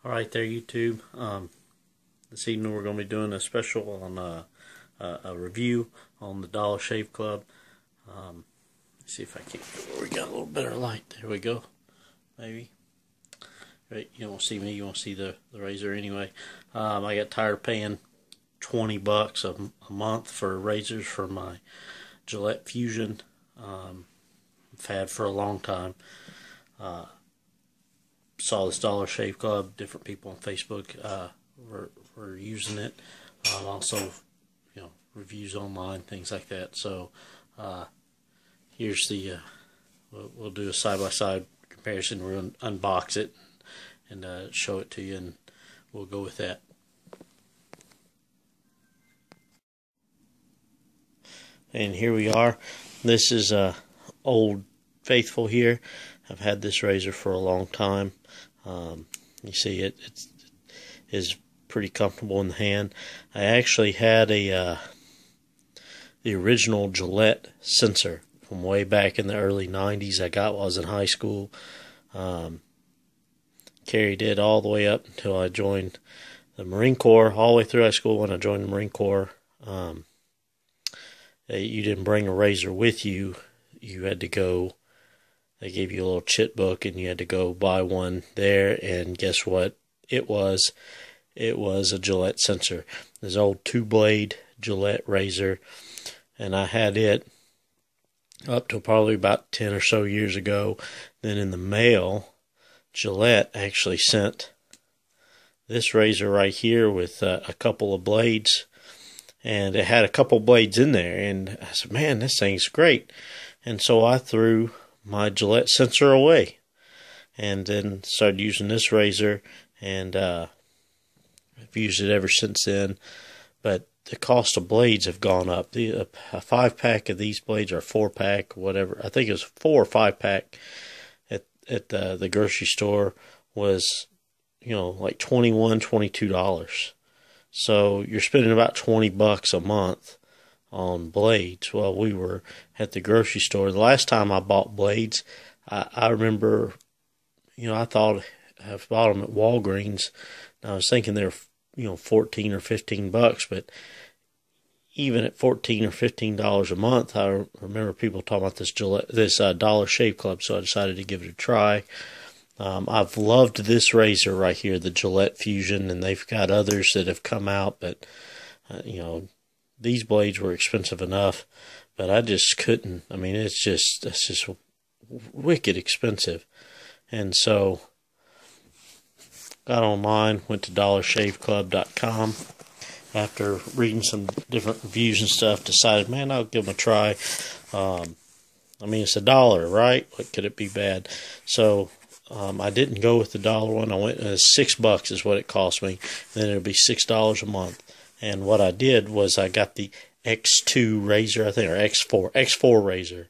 Alright there, YouTube. This evening we're going to be doing a special on a review on the Dollar Shave Club. Let's see if I can get where we got a little better light. There we go. Maybe. Right, you don't see me, you won't see the razor anyway. I got tired of paying $20 a month for razors for my Gillette Fusion. I've had for a long time. Saw this Dollar Shave Club. Different people on Facebook were using it. Also, reviews online, things like that. So here's the we'll do a side-by-side comparison. We're going to unbox it and show it to you, and we'll go with that. And here we are. This is Old Faithful here. I've had this razor for a long time. You see it is pretty comfortable in the hand. I actually had the original Gillette sensor from way back in the early 90s. I got while I was in high school. Carried it all the way up until I joined the Marine Corps, all the way through high school. When I joined the Marine Corps, you didn't bring a razor with you. You had to go. They gave you a little chit book, and you had to go buy one there. And guess what? It was a Gillette sensor. This old 2-blade Gillette razor, and I had it up to probably about 10 or so years ago. Then in the mail, Gillette actually sent this razor right here with a couple of blades, and it had a couple blades in there. And I said, man, this thing's great. And so I threw my Gillette sensor away and then started using this razor, and I've used it ever since then. But the cost of blades have gone up. A 5-pack of these blades, or 4-pack, whatever, I think it was 4 or 5-pack at the grocery store, was like $21, $22. So you're spending about $20 a month on blades. Well, we were at the grocery store. The last time I bought blades, I remember, I thought I bought them at Walgreens. And I was thinking they were, $14 or $15, but even at $14 or $15 a month, I remember people talking about this Dollar Shave Club, so I decided to give it a try. I've loved this razor right here, the Gillette Fusion, and they've got others that have come out, but these blades were expensive enough, but I just couldn't. I mean, it's just wicked expensive. And so got online, went to dollarshaveclub.com. After reading some different reviews and stuff, decided, man, I'll give them a try. It's $1, right? What could it be bad? So I didn't go with the $1 one. I went $6 is what it cost me. Then it'll be $6 a month. And what I did was I got the X2 razor, I think, or X4 razor.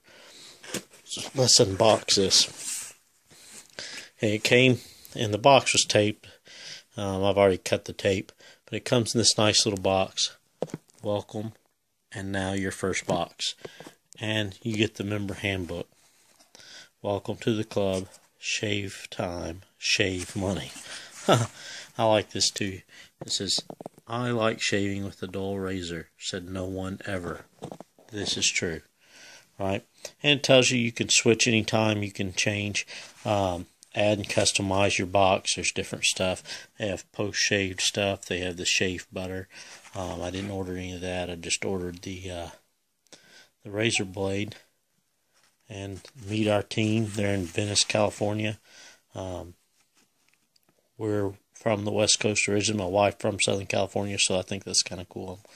So let's unbox this. And it came, and the box was taped. I've already cut the tape, but it comes in this nice little box. Welcome, and now your first box. And you get the member handbook. Welcome to the club. Shave time, shave money. I like this too. It says, I like shaving with a dull razor, said no one ever. This is true, right? And it tells you can switch anytime, you can change, add and customize your box. There's different stuff. They have post-shaved stuff. They have the shave butter. I didn't order any of that. I just ordered the razor blade. And meet our team. They're in Venice, California. We're from the West Coast originally. My wife from Southern California, so I think that's kind of cool. I'm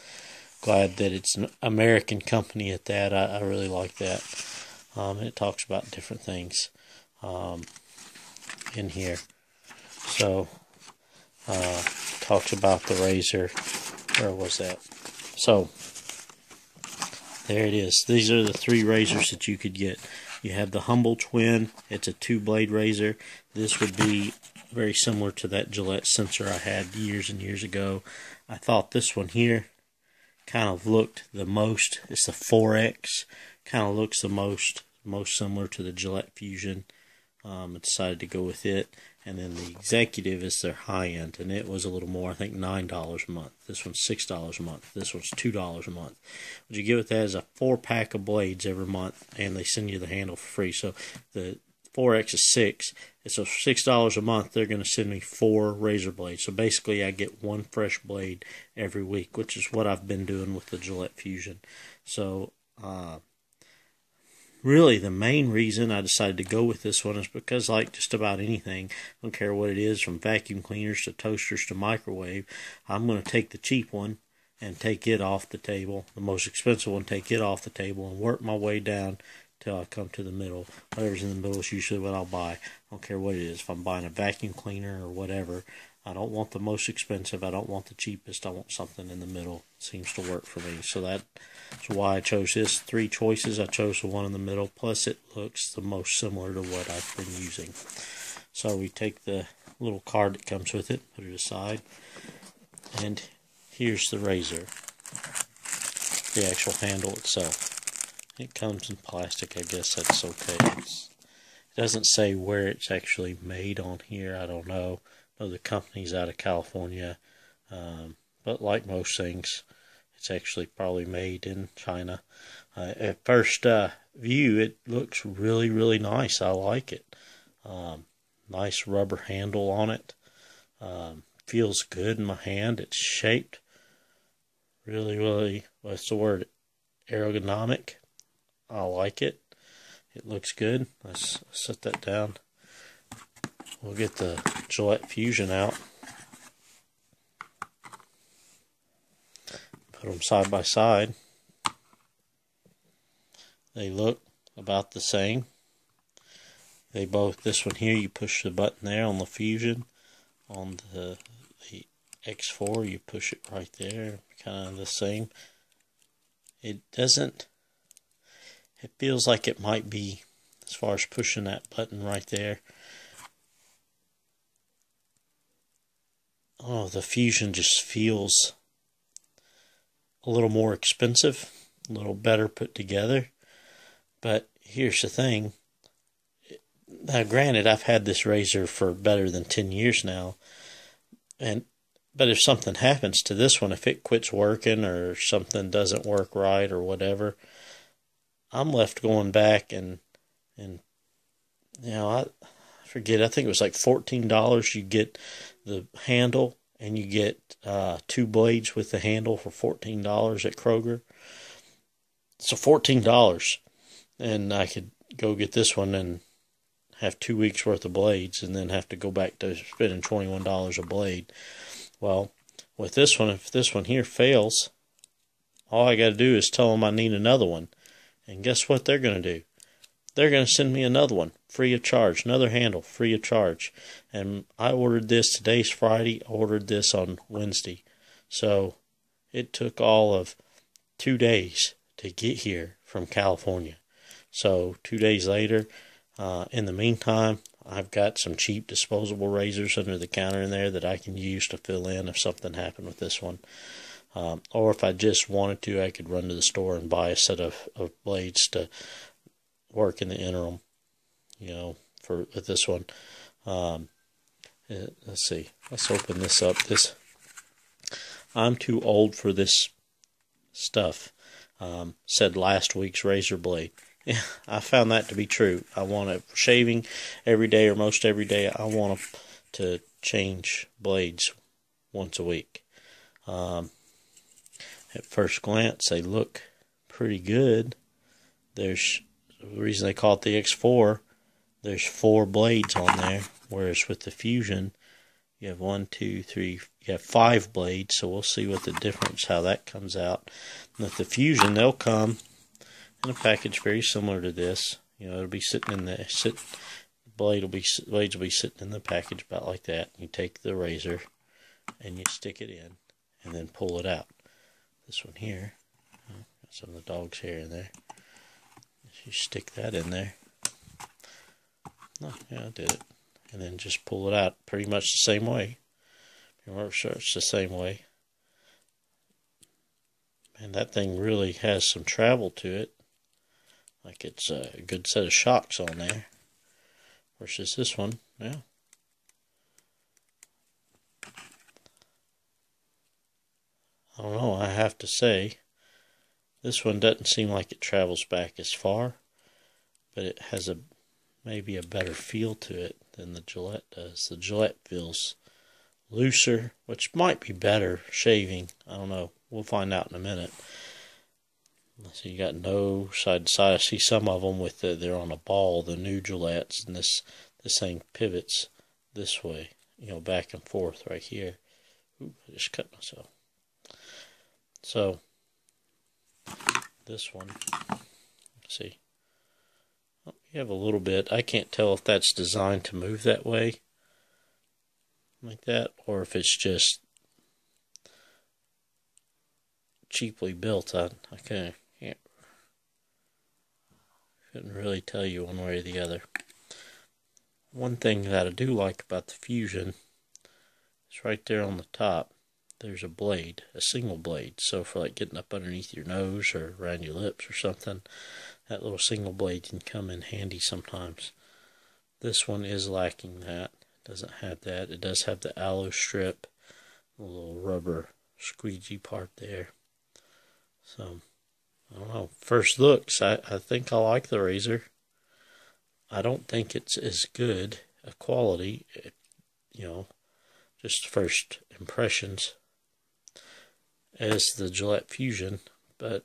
glad that it's an American company at that. I really like that. And it talks about different things in here. So, talks about the razor. Where was that? So, there it is. These are the 3 razors that you could get. You have the Humble Twin. It's a 2-blade razor. This would be very similar to that Gillette sensor I had years and years ago. I thought this one here kind of looked the most. It's the 4X. Kind of looks the most similar to the Gillette Fusion. I decided to go with it. and then the executive is their high end, and it was a little more, I think $9 a month. This one's $6 a month. This one's $2 a month. What you get with that is a 4-pack of blades every month, and they send you the handle for free. So the 4X is 6. So $6 a month, they're going to send me 4 razor blades. So basically, I get 1 fresh blade every week, which is what I've been doing with the Gillette Fusion. So really, the main reason I decided to go with this one is because, like just about anything, I don't care what it is, from vacuum cleaners to toasters to microwave, I'm going to take the cheap one and take it off the table, the most expensive one, take it off the table, and work my way down till I come to the middle. Whatever's in the middle is usually what I'll buy. I don't care what it is. If I'm buying a vacuum cleaner or whatever, I don't want the most expensive. I don't want the cheapest. I want something in the middle. It seems to work for me. So that's why I chose this. 3 choices. I chose the one in the middle. Plus, it looks the most similar to what I've been using. So we take the little card that comes with it, put it aside, and here's the razor. The actual handle itself. It comes in plastic. I guess that's okay. It doesn't say where it's actually made on here. I don't know. The company's out of California, but like most things, it's actually probably made in China. At first view, it looks really, really nice. I like it. Nice rubber handle on it. Feels good in my hand. It's shaped really, really, what's the word? Ergonomic. I like it. It looks good. Let's set that down. We'll get the Gillette Fusion out. Put them side by side. They look about the same. They both, this one here, you push the button there on the Fusion. On the X4, you push it right there. Kind of the same. It doesn't, it feels like it might be, as far as pushing that button right there. Oh, the Fusion just feels a little more expensive, a little better put together. But here's the thing. Now, granted, I've had this razor for better than 10 years now. But if something happens to this one, if it quits working or something doesn't work right or whatever, I'm left going back and you know, I forget, I think it was like $14 you get the handle, and you get 2 blades with the handle for $14 at Kroger. So $14, and I could go get this one and have 2 weeks worth of blades, and then have to go back to spending $21 a blade. Well, with this one, if this one here fails, all I got to do is tell them I need another one, and guess what they're going to do? They're going to send me another one, free of charge, another handle, free of charge. And I ordered this, today's Friday, I ordered this on Wednesday. So it took all of 2 days to get here from California. So 2 days later, in the meantime, I've got some cheap disposable razors under the counter in there that I can use to fill in if something happened with this one. Or if I just wanted to, I could run to the store and buy a set of blades to work in the interim, you know, for this one. Let's see. Let's open this up. I'm too old for this stuff. Said last week's razor blade. Yeah, I found that to be true. I want it for shaving every day or most every day. I want to change blades once a week. At first glance, they look pretty good. There's the reason they call it the X4. There's 4 blades on there, whereas with the Fusion, you have 1, 2, 3. You have 5 blades. So we'll see what the difference, how that comes out. And with the Fusion, they'll come in a package very similar to this. You know, it'll be sitting in the blades will be sitting in the package about like that. You take the razor and you stick it in, and then pull it out. This one here, got some of the dog's hair in there. You stick that in there. Oh, yeah, I did it. And then just pull it out pretty much the same way. It's the same way. And that thing really has some travel to it. Like it's a good set of shocks on there. Versus this one, yeah. I don't know, I have to say, this one doesn't seem like it travels back as far, but it has maybe a better feel to it than the Gillette does. The Gillette feels looser, which might be better shaving. I don't know. We'll find out in a minute. So you got no side to side. I see some of them with they're on a ball, the new Gillettes, and this thing pivots this way, back and forth right here. Ooh, I just cut myself. So this one, let's see. Oh, you have a little bit. I can't tell if that's designed to move that way, like that, or if it's just cheaply built. I couldn't really tell you one way or the other. One thing that I do like about the Fusion is right there on the top, there's a blade, a single blade. So for like getting up underneath your nose or around your lips or something, that little single blade can come in handy sometimes. This one is lacking that. It doesn't have that. It does have the aloe strip, a little rubber squeegee part there. So, I don't know. First looks, I think I like the razor. I don't think it's as good a quality, just first impressions, as the Gillette Fusion, but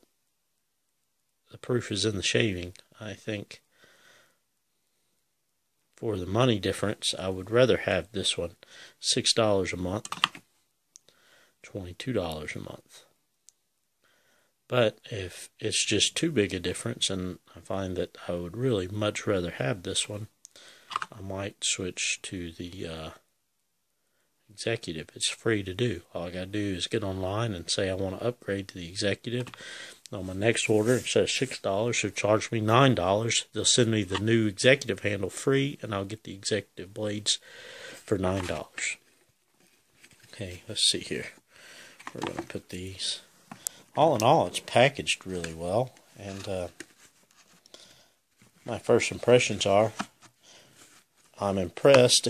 the proof is in the shaving. I think for the money difference, I would rather have this one. $6 a month, $22 a month. But if it's just too big a difference, and I find that I would really much rather have this one, I might switch to the Executive. It's free to do. All I got to do is get online and say I want to upgrade to the Executive. On my next order, instead of $6, they'll charge me $9. They'll send me the new Executive handle free, and I'll get the Executive blades for $9. Okay, let's see here. We're going to put these. All in all, it's packaged really well, and my first impressions are I'm impressed.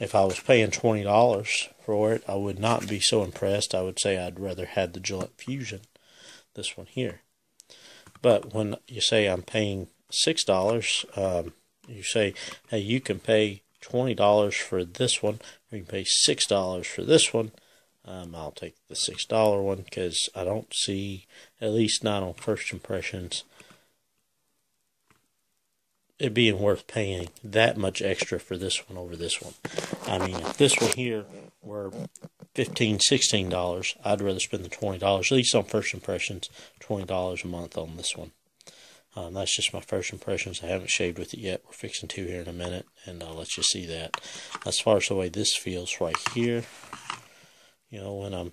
If I was paying $20 for it, I would not be so impressed. I would say I'd rather have the Gillette Fusion, this one here. But when you say I'm paying $6, you say, hey, you can pay $20 for this one, or you can pay $6 for this one. I'll take the $6 one because I don't see, at least not on first impressions, it being worth paying that much extra for this one over this one. I mean, if this one here were $15, $16, I'd rather spend the $20, at least on first impressions, $20 a month on this one. That's just my first impressions. I haven't shaved with it yet. We're fixing to here in a minute, and I'll let you see that. As far as the way this feels right here, when I'm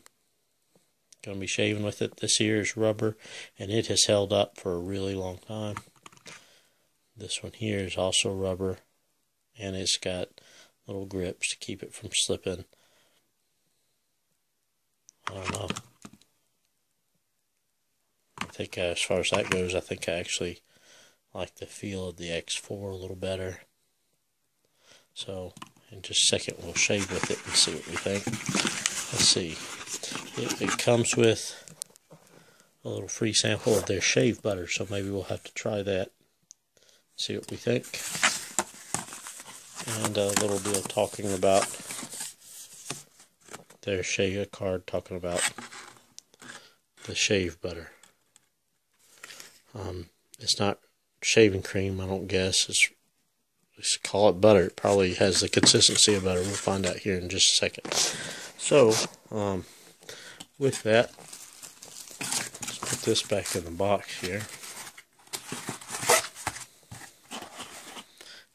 going to be shaving with it, this here is rubber, and it has held up for a really long time. This one here is also rubber, and it's got little grips to keep it from slipping. I don't know. I think as far as that goes, I think I actually like the feel of the X4 a little better. So, in just a second, we'll shave with it and see what we think. Let's see. It comes with a little free sample of their shave butter, so maybe we'll have to try that. See what we think. And a little deal talking about their shave card, talking about the shave butter. It's not shaving cream, I don't guess. Let's call it butter. It probably has the consistency of butter. We'll find out here in just a second. So, with that, let's put this back in the box here.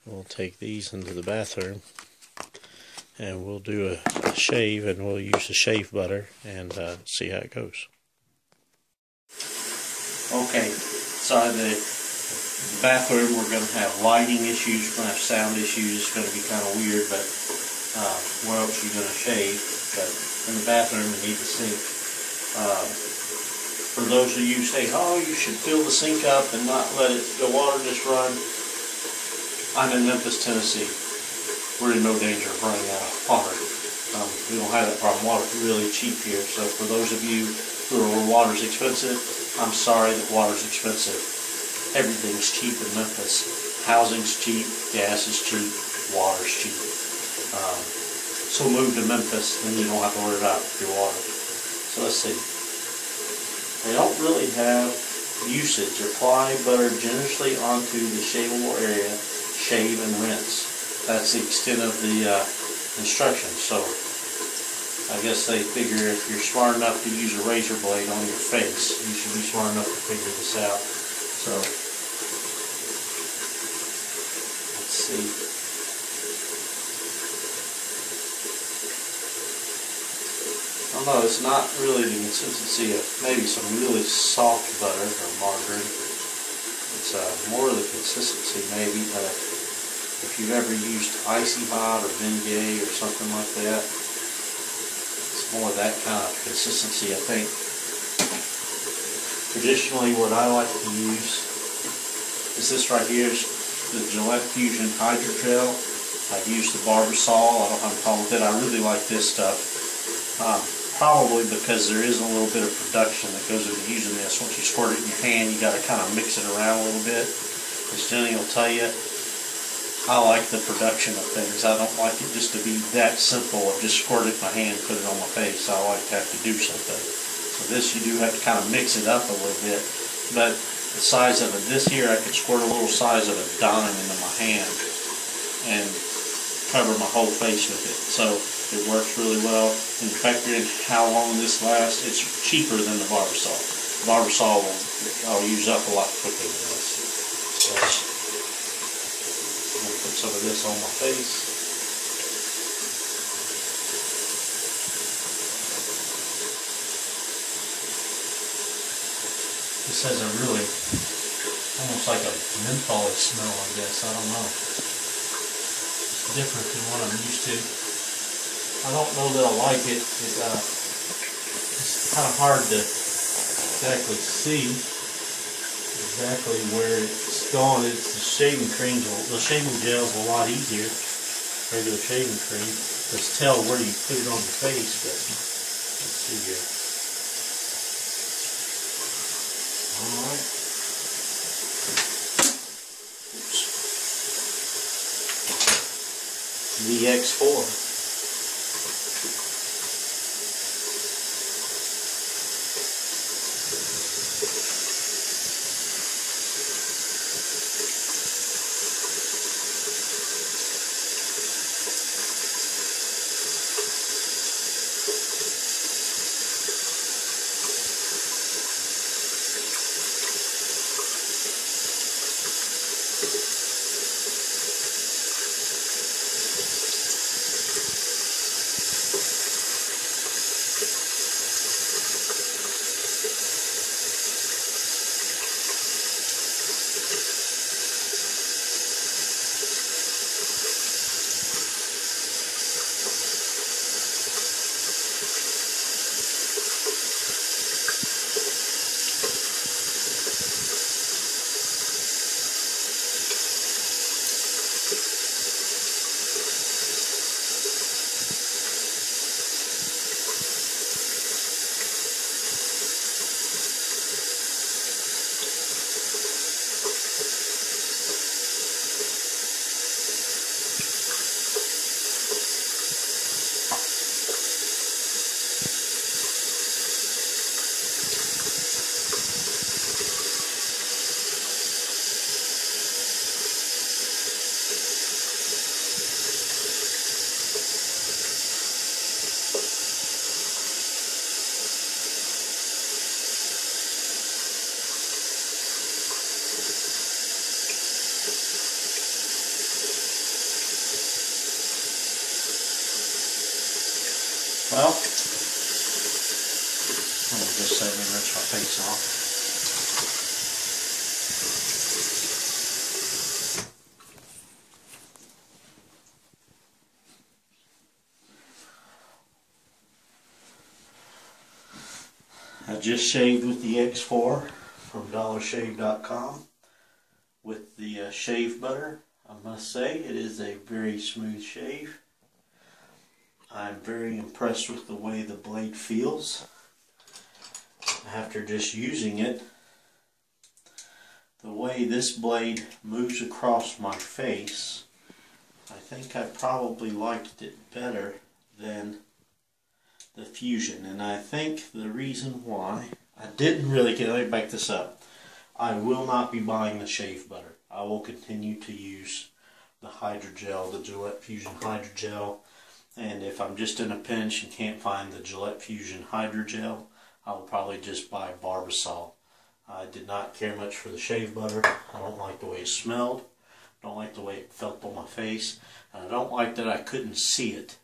We'll take these into the bathroom, and we'll do a shave, and we'll use the shave butter and see how it goes. Okay, inside the bathroom we're going to have lighting issues, we're going to have sound issues. It's going to be kind of weird, but where else are you going to shave? But in the bathroom we need the sink. For those of you who say, oh, you should fill the sink up and not let the water just run. I'm in Memphis, Tennessee. We're in no danger of running out of water. We don't have that problem. Water's really cheap here. So for those of you who are where water's expensive, I'm sorry that water's expensive. Everything's cheap in Memphis. Housing's cheap, gas is cheap, water's cheap. So move to Memphis, then you don't have to worry about your water. So let's see. They don't really have usage. Apply butter generously onto the shaveable area, shave and rinse. That's the extent of the instructions. So I guess they figure if you're smart enough to use a razor blade on your face, you should be smart enough to figure this out. So let's see. I don't know, it's not really the consistency of maybe some really soft butter or margarine. It's more the consistency maybe if you've ever used Icy Hot or Bengay or something like that. It's more that kind of consistency, I think. Traditionally what I like to use is this right here, is the Gillette Fusion Hydro Gel. I've used the Barbasol, I don't have a problem with it. I really like this stuff. Probably because there is a little bit of production that goes into using this. Once you squirt it in your hand, you got to kind of mix it around a little bit. As Jenny will tell you, I like the production of things. I don't like it just to be that simple of just squirt it in my hand, put it on my face. I like to have to do something. So this, you do have to kind of mix it up a little bit. But the size of it, this here, I could squirt a little size of a dime into my hand and cover my whole face with it. So it works really well. And factoring how long this lasts, it's cheaper than the Barbasol. The Barbasol I'll use up a lot quicker than this. So I'm going to put some of this on my face. This has a really, almost like a mentholy smell, I guess. I don't know. It's different than what I'm used to. I don't know that I like it. It's kind of hard to exactly see exactly where it's gone. It's the shaving creams. The shaving gel is a lot easier. Regular shaving cream. Let's tell where you put it on your face. But let's see here. All right. Oops. The X4. Well, I'm going to just save and rinse my face off. I just shaved with the X4 from dollarshave.com with the shave butter. I must say it is a very smooth shave. I'm very impressed with the way the blade feels after just using it. The way this blade moves across my face, I think I probably liked it better than the Fusion. And I think the reason why, I didn't really get, let me back this up. I will not be buying the shave butter. I will continue to use the hydrogel, the Gillette Fusion hydrogel. And if I'm just in a pinch and can't find the Gillette Fusion hydrogel, I will probably just buy Barbasol. I did not care much for the shave butter. I don't like the way it smelled. I don't like the way it felt on my face. And I don't like that I couldn't see it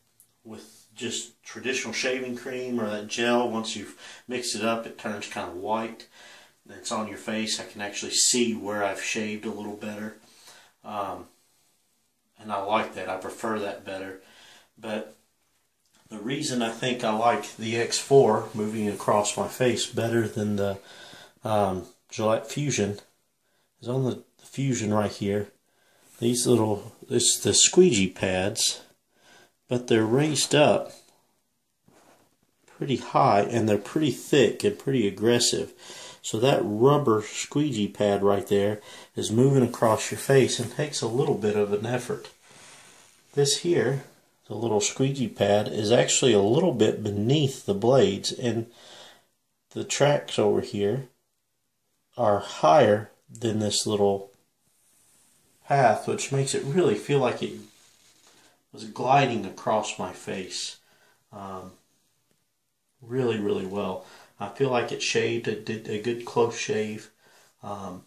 with just traditional shaving cream or that gel. Once you've mixed it up, it turns kind of white. And it's on your face. I can actually see where I've shaved a little better. And I like that. I prefer that better. But the reason I think I like the X4 moving across my face better than the Gillette Fusion is on the Fusion right here. These little, it's the squeegee pads, but they're raised up pretty high and they're pretty thick and pretty aggressive. So that rubber squeegee pad right there is moving across your face and takes a little bit of an effort. This here, the little squeegee pad, is actually a little bit beneath the blades, and the tracks over here are higher than this little path, which makes it really feel like it was gliding across my face really, really well. I feel like it shaved, it did a good close shave. I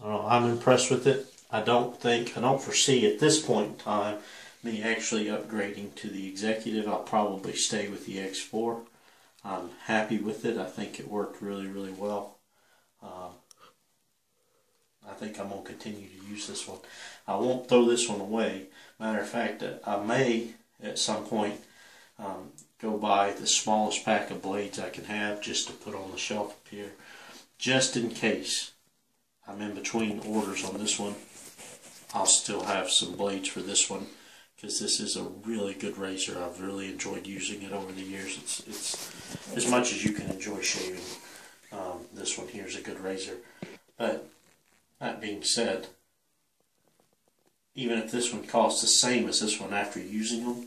don't know, I'm impressed with it. I don't foresee at this point in time me actually upgrading to the Executive. I'll probably stay with the X4. I'm happy with it. I think it worked really, really well. I think I'm going to continue to use this one. I won't throw this one away. Matter of fact, I may at some point go buy the smallest pack of blades I can have just to put on the shelf up here, just in case I'm in between orders on this one. I'll still have some blades for this one because this is a really good razor. I've really enjoyed using it over the years. It's as much as you can enjoy shaving. This one here is a good razor. But that being said, even if this one costs the same as this one after using them,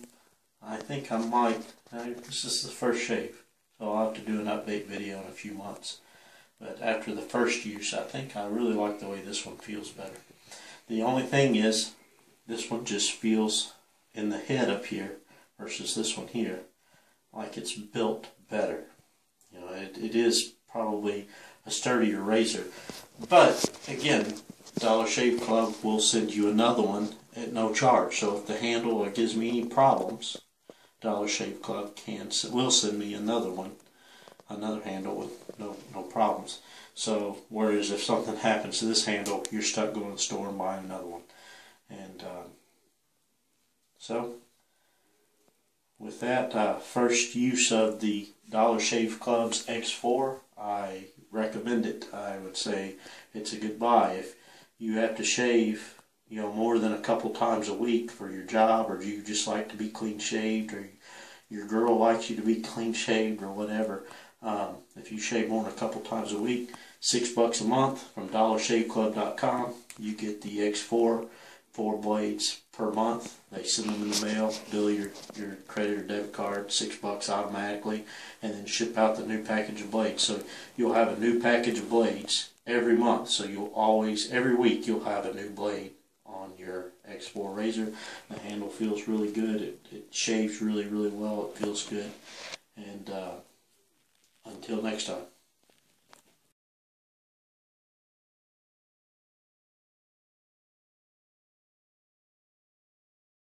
I think I might. This is the first shave, so I'll have to do an update video in a few months. But after the first use, I think I really like the way this one feels better. The only thing is, this one just feels in the head up here versus this one here like it's built better. You know, it is probably a sturdier razor. But again, Dollar Shave Club will send you another one at no charge. So if the handle gives me any problems, Dollar Shave Club will send me another one, another handle with no problems. So, whereas if something happens to this handle, you're stuck going to the store and buying another one. And so, with that first use of the Dollar Shave Club's X4, I recommend it. I would say it's a good buy. If you have to shave, you know, more than a couple times a week for your job, or you just like to be clean shaved, or your girl likes you to be clean shaved, or whatever. If you shave more than a couple times a week, $6 a month from DollarShaveClub.com. You get the X4, 4 blades per month. They send them in the mail, bill your credit or debit card, $6 automatically, and then ship out the new package of blades. So you'll have a new package of blades every month. So you'll always, every week, you'll have a new blade on your X4 razor. The handle feels really good. It shaves really, really well. It feels good. And until next time.